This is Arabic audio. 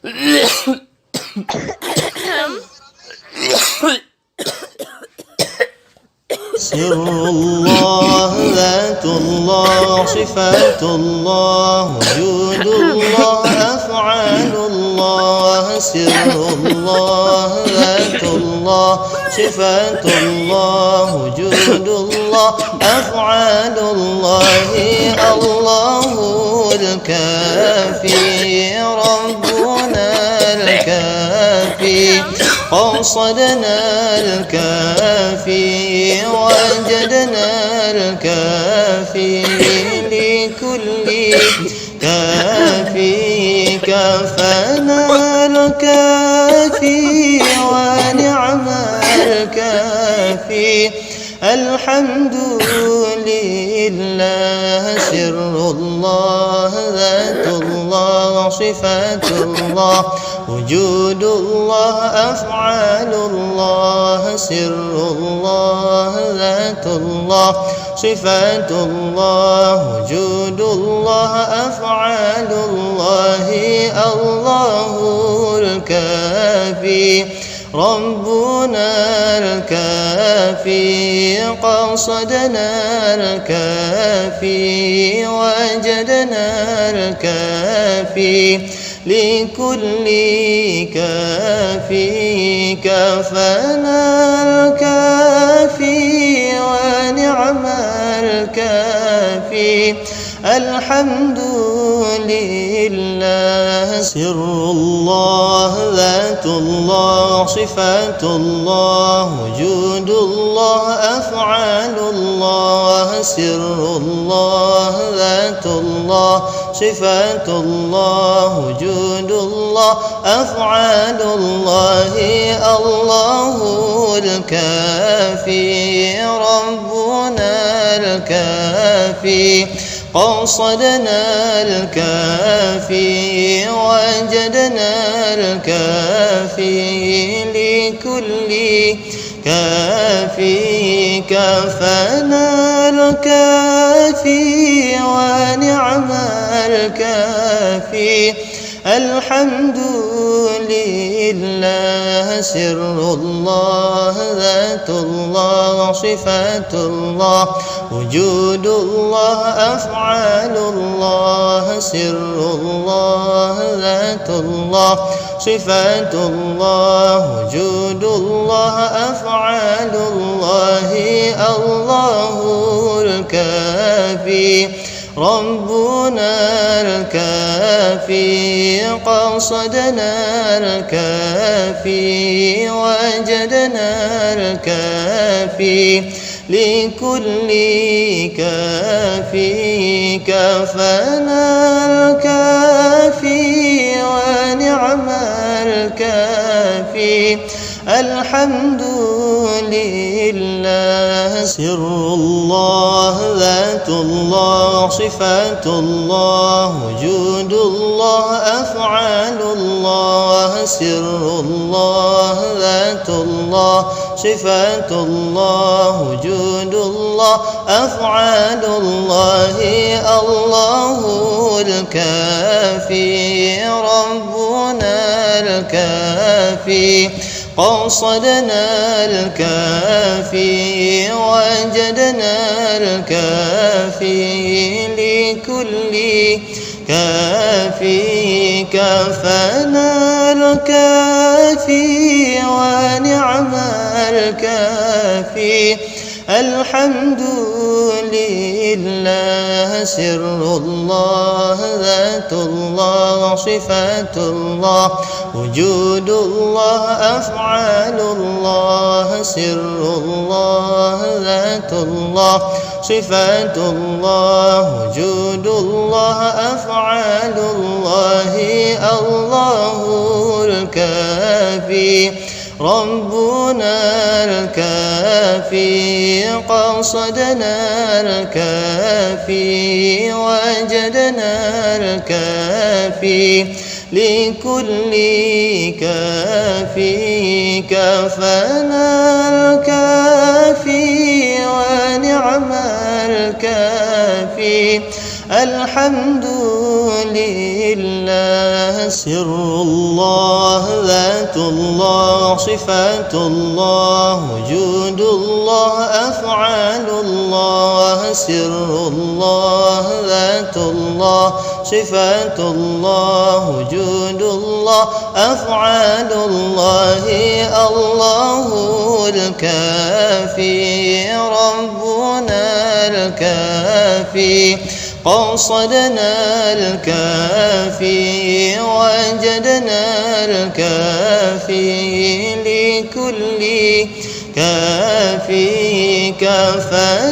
سر الله، ذات الله، صفات الله، وجود الله، أفعال الله. سر الله، ذات الله، صفات الله، وجود الله، أفعال الله. الله الكافي، ربنا الكافي، قصدنا الكافي، وجدنا الكافي، لكل كافي كفانا الكافي، ونعم الكافي. الحمد لله. سر الله، ذات الله، صفات الله، وجود الله، أفعال الله. سر الله، ذات الله، صفات الله، وجود الله، أفعال الله. الله الكافي، ربنا الكافي، قصدنا الكافي، وجدنا الكافي، لكل كافي كفانا الكافي، ونعم الكافي. الحمد لله. سر الله، ذات الله، صفات الله، وجود الله، أفعال الله. سر الله، ذات الله، صفات الله، وجود الله، أفعال الله. الله الكافي، ربنا الكافي، قصدنا الكافي، وجدنا الكافي، لكل كافي كفانا الكافي، ونعم الكافي. الحمد لله. سر الله، ذات الله، صفات الله، وجود الله، أفعال الله. سر الله، ذات الله، صفات الله، وجود الله، أفعال الله. الله الكافي، ربنا الكافي، قصدنا الكافي، وجدنا الكافي، لكل كافي كفانا الكافي، ونعم الكافي. الحمد لله. سر الله، ذات الله، صفات الله، وجود الله، أفعال الله. سر الله، ذات الله، صفات الله، وجود الله، أفعال الله. الله الكافي، ربنا الكافي، قصدنا الكافي، وجدنا الكافي، لكل كافي كفانا الكافي، ونعم الكافي. الحمد لله. سر الله، ذات الله، صفات الله، وجود الله، أفعال الله. سر الله، ذات الله، صفات الله، وجود الله، أفعال الله. الله الكافي، ربنا الكافي، قصدنا الكافي، وجدنا الكافي، لكل كافي كفانا الكافي، ونعم الكافي. الحمد لله. سر الله، ذات الله، صفات الله، وجود الله، أفعال الله. سر الله، ذات الله، صفات الله، وجود الله، أفعال الله. الله الكافي، ربنا الكافي، قصدنا الكافي، وجدنا الكافي، لكل كافي كفانا.